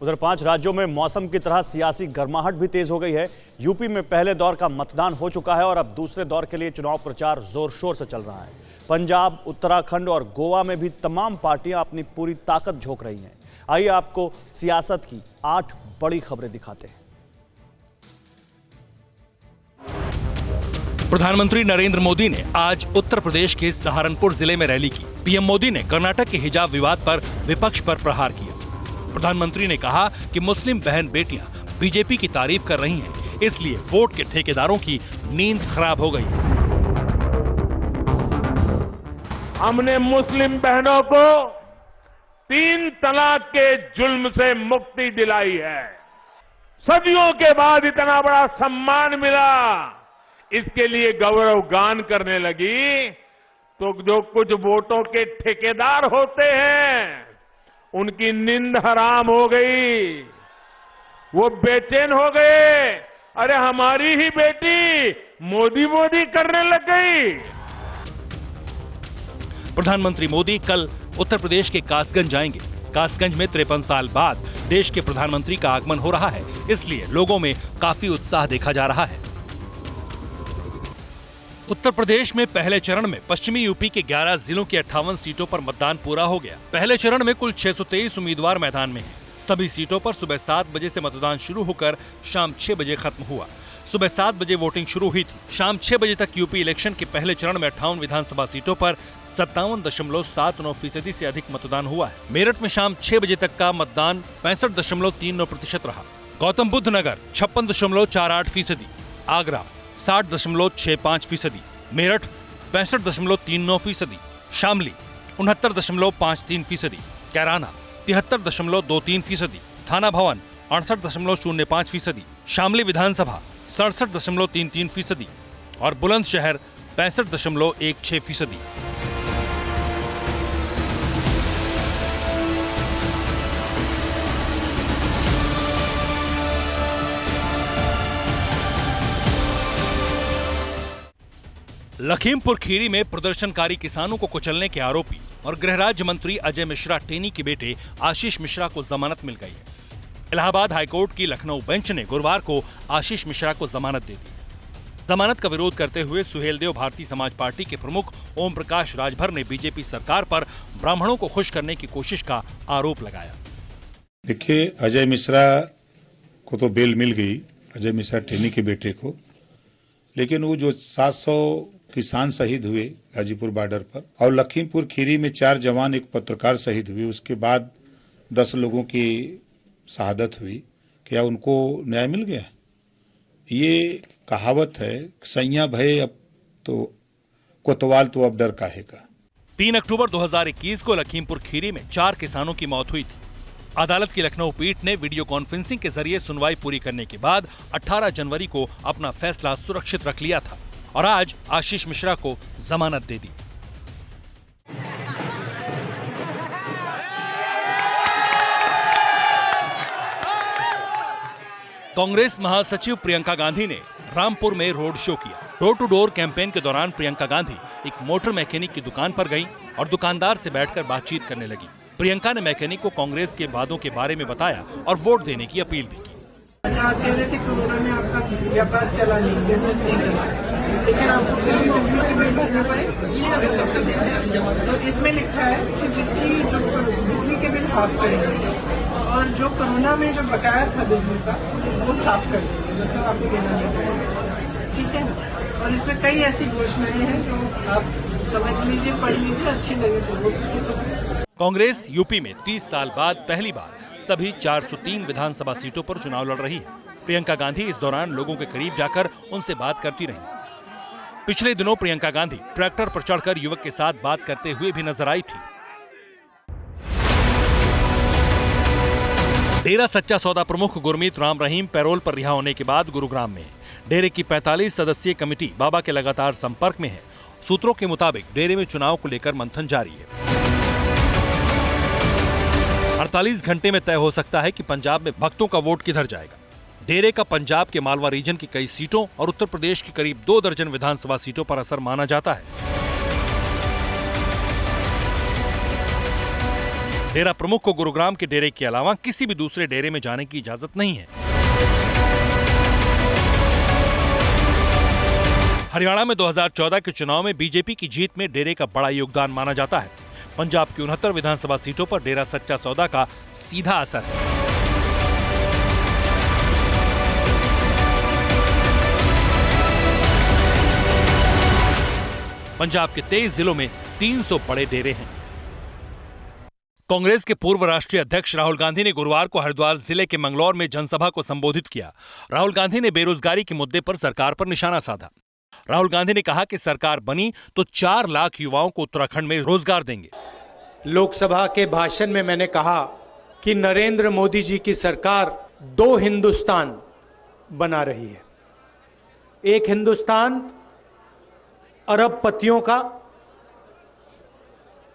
उधर 5 राज्यों में मौसम की तरह सियासी गर्माहट भी तेज हो गई है। यूपी में पहले दौर का मतदान हो चुका है और अब दूसरे दौर के लिए चुनाव प्रचार जोर शोर से चल रहा है। पंजाब, उत्तराखंड और गोवा में भी तमाम पार्टियां अपनी पूरी ताकत झोंक रही हैं। आइए आपको सियासत की 8 बड़ी खबरें दिखाते हैं। प्रधानमंत्री नरेंद्र मोदी ने आज उत्तर प्रदेश के सहारनपुर जिले में रैली की। पीएम मोदी ने कर्नाटक के हिजाब विवाद पर विपक्ष पर प्रहार किया। प्रधानमंत्री ने कहा कि मुस्लिम बहन बेटियां बीजेपी की तारीफ कर रही हैं, इसलिए वोट के ठेकेदारों की नींद खराब हो गई है। हमने मुस्लिम बहनों को 3 तलाक के जुल्म से मुक्ति दिलाई है। सदियों के बाद इतना बड़ा सम्मान मिला, इसके लिए गौरव गान करने लगी तो जो कुछ वोटों के ठेकेदार होते हैं उनकी नींद हराम हो गई, वो बेचैन हो गए। अरे हमारी ही बेटी मोदी मोदी करने लग गई। प्रधानमंत्री मोदी कल उत्तर प्रदेश के कासगंज जाएंगे। कासगंज में 53 साल बाद देश के प्रधानमंत्री का आगमन हो रहा है, इसलिए लोगों में काफी उत्साह देखा जा रहा है। उत्तर प्रदेश में पहले चरण में पश्चिमी यूपी के 11 जिलों की 58 सीटों पर मतदान पूरा हो गया। पहले चरण में कुल 623 उम्मीदवार मैदान में हैं। सभी सीटों पर सुबह 7 बजे से मतदान शुरू होकर शाम 6 बजे खत्म हुआ। सुबह 7 बजे वोटिंग शुरू हुई थी। शाम 6 बजे तक यूपी इलेक्शन के पहले चरण में 58 विधानसभा सीटों पर 57.79% से अधिक मतदान हुआ है। मेरठ में शाम 6 बजे तक का मतदान 65.39% रहा। गौतम बुद्ध नगर 56.48%, आगरा 60.65%, मेरठ 65.39%, शामली 69.53%, कैराना 73.23%, थाना भवन 68.05%, शामली विधानसभा 67.33% और बुलंदशहर 65.16%। लखीमपुर खीरी में प्रदर्शनकारी किसानों को कुचलने के आरोपी और गृह राज्य मंत्री अजय मिश्रा टेनी के बेटे आशीष मिश्रा को जमानत मिल गई है। इलाहाबाद हाईकोर्ट की लखनऊ बेंच ने गुरुवार को आशीष मिश्रा को जमानत दे दी। जमानत का विरोध करते हुए सुहेलदेव भारतीय समाज पार्टी के प्रमुख ओम प्रकाश राजभर ने बीजेपी सरकार पर ब्राह्मणों को खुश करने की कोशिश का आरोप लगाया। देखिए, अजय मिश्रा को तो बेल मिल गई, अजय मिश्रा टेनी के बेटे को, लेकिन वो जो 700 किसान शहीद हुए गाजीपुर बॉर्डर पर और लखीमपुर खीरी में 4 जवान, एक पत्रकार शहीद हुए, उसके बाद 10 लोगों की शहादत हुई, क्या उनको न्याय मिल गया? ये कहावत है, सैया भय अब तो कोतवाल तो अब डर काहे का। 3 अक्टूबर 2021 को लखीमपुर खीरी में 4 किसानों की मौत हुई थी। अदालत की लखनऊ पीठ ने वीडियो कॉन्फ्रेंसिंग के जरिए सुनवाई पूरी करने के बाद 18 जनवरी को अपना फैसला सुरक्षित रख लिया था और आज आशीष मिश्रा को जमानत दे दी। कांग्रेस महासचिव प्रियंका गांधी ने रामपुर में रोड शो किया। डोर टू डोर कैंपेन के दौरान प्रियंका गांधी एक मोटर मैकेनिक की दुकान पर गईं और दुकानदार से बैठकर बातचीत करने लगी। प्रियंका ने मैकेनिक को कांग्रेस के वादों के बारे में बताया और वोट देने की अपील भी की। अच्छा, आप कह रहे थे कोरोना में आपका व्यापार चला नहीं, बिजनेस नहीं चला, लेकिन आपको बिजली के बिल भरना पड़े। ये अभी तक कर देते हैं। तो इसमें लिखा है कि जिसकी जो बिजली के बिल हाफ करेंगे और जो कोरोना में जो बकाया था बिजली का वो साफ कर देंगे, मतलब आपको देना नहीं पड़ेगा। ठीक है, और इसमें कई ऐसी घोषणाएं हैं जो आप समझ लीजिए, पढ़ लीजिए, अच्छी लगे तो। कांग्रेस यूपी में 30 साल बाद पहली बार सभी 403 विधानसभा सीटों पर चुनाव लड़ रही है। प्रियंका गांधी इस दौरान लोगों के करीब जाकर उनसे बात करती रही। पिछले दिनों प्रियंका गांधी ट्रैक्टर पर चढ़कर युवक के साथ बात करते हुए भी नजर आई थी। डेरा सच्चा सौदा प्रमुख गुरमीत राम रहीम पैरोल पर रिहा होने के बाद गुरुग्राम में डेरे की 45 सदस्यीय कमेटी बाबा के लगातार संपर्क में है। सूत्रों के मुताबिक डेरे में चुनाव को लेकर मंथन जारी है। 48 घंटे में तय हो सकता है कि पंजाब में भक्तों का वोट किधर जाएगा। डेरे का पंजाब के मालवा रीजन की कई सीटों और उत्तर प्रदेश की करीब 2 दर्जन विधानसभा सीटों पर असर माना जाता है। डेरा प्रमुख को गुरुग्राम के डेरे के अलावा किसी भी दूसरे डेरे में जाने की इजाजत नहीं है। हरियाणा में 2014 के चुनाव में बीजेपी की जीत में डेरे का बड़ा योगदान माना जाता है। पंजाब की 69 विधानसभा सीटों पर डेरा सच्चा सौदा का सीधा असर है। पंजाब के 23 जिलों में 300 बड़े डेरे हैं। कांग्रेस के पूर्व राष्ट्रीय अध्यक्ष राहुल गांधी ने गुरुवार को हरिद्वार जिले के मंगलौर में जनसभा को संबोधित किया। राहुल गांधी ने बेरोजगारी के मुद्दे पर सरकार पर निशाना साधा। राहुल गांधी ने कहा कि सरकार बनी तो 4 लाख युवाओं को उत्तराखंड में रोजगार देंगे। लोकसभा के भाषण में मैंने कहा कि नरेंद्र मोदी जी की सरकार 2 हिंदुस्तान बना रही है। एक हिंदुस्तान अरबपतियों का,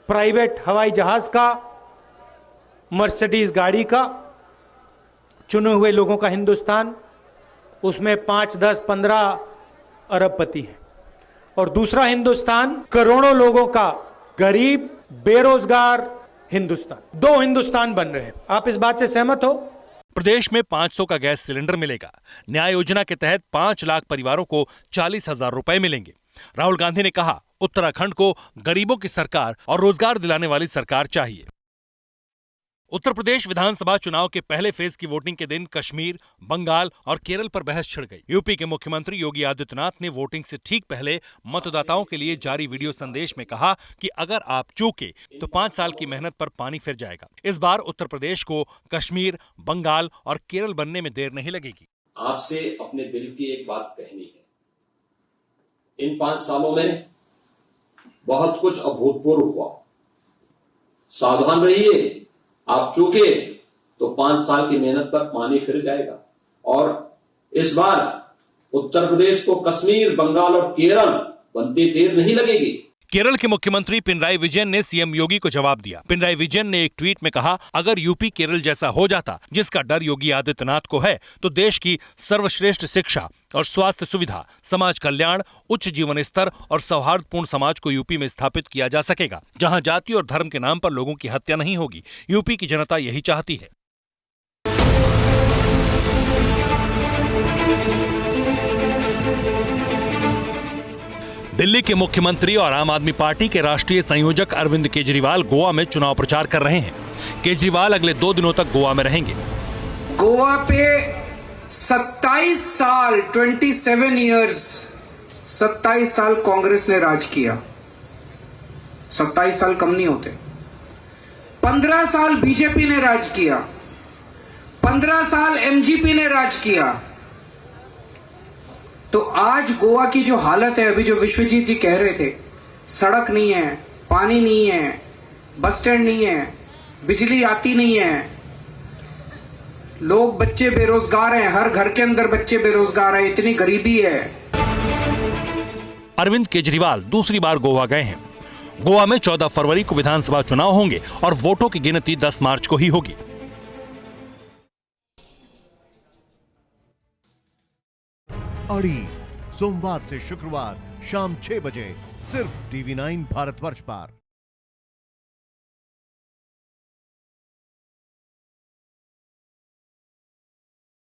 प्राइवेट हवाई जहाज का, मर्सिडीज गाड़ी का, चुने हुए लोगों का हिंदुस्तान, उसमें 5, 10, 15 अरबपति हैं। और दूसरा हिंदुस्तान करोड़ों लोगों का गरीब बेरोजगार हिंदुस्तान। 2 हिंदुस्तान बन रहे हैं। आप इस बात से सहमत हो? प्रदेश में 500 का गैस सिलेंडर मिलेगा। न्याय योजना के तहत 5 लाख परिवारों को 40,000 रुपए मिलेंगे। राहुल गांधी ने कहा, उत्तराखंड को गरीबों की सरकार और रोजगार दिलाने वाली सरकार चाहिए। उत्तर प्रदेश विधानसभा चुनाव के पहले फेज की वोटिंग के दिन कश्मीर, बंगाल और केरल पर बहस छिड़ गई। यूपी के मुख्यमंत्री योगी आदित्यनाथ ने वोटिंग से ठीक पहले मतदाताओं के लिए जारी वीडियो संदेश में कहा कि अगर आप चूके तो 5 साल की मेहनत पर पानी फिर जाएगा। इस बार उत्तर प्रदेश को कश्मीर, बंगाल और केरल बनने में देर नहीं लगेगी। आपसे अपने दिल की एक बात कहनी है। इन 5 सालों में बहुत कुछ अभूतपूर्व हुआ। सावधान रहिए, आप चूके तो 5 साल की मेहनत पर पानी फिर जाएगा। और इस बार उत्तर प्रदेश को कश्मीर, बंगाल और केरल बनते देर नहीं लगेगी। केरल के मुख्यमंत्री पिनराई विजयन ने सीएम योगी को जवाब दिया। पिनराई विजयन ने एक ट्वीट में कहा, अगर यूपी केरल जैसा हो जाता, जिसका डर योगी आदित्यनाथ को है, तो देश की सर्वश्रेष्ठ शिक्षा और स्वास्थ्य सुविधा, समाज कल्याण, उच्च जीवन स्तर और सौहार्दपूर्ण समाज को यूपी में स्थापित किया जा सकेगा, जहां जाति और धर्म के नाम पर लोगों की हत्या नहीं होगी। यूपी की जनता यही चाहती है। दिल्ली के मुख्यमंत्री और आम आदमी पार्टी के राष्ट्रीय संयोजक अरविंद केजरीवाल गोवा में चुनाव प्रचार कर रहे हैं। केजरीवाल अगले 2 दिनों तक गोवा में रहेंगे। गोवा पे 27 साल 27 इयर्स 27 साल कांग्रेस ने राज किया। 27 साल कम नहीं होते। 15 साल बीजेपी ने राज किया। 15 साल एमजीपी ने राज किया। तो आज गोवा की जो हालत है, अभी जो विश्वजीत जी कह रहे थे, सड़क नहीं है, पानी नहीं है, बस स्टैंड नहीं है, बिजली आती नहीं है, लोग बच्चे बेरोजगार हैं, हर घर के अंदर बच्चे बेरोजगार हैं, इतनी गरीबी है। अरविंद केजरीवाल दूसरी बार गोवा गए हैं। गोवा में 14 फरवरी को विधानसभा चुनाव होंगे और वोटों की गिनती 10 मार्च को ही होगी। अड़ी सोमवार से शुक्रवार शाम 6 बजे सिर्फ TV9 भारतवर्ष पर।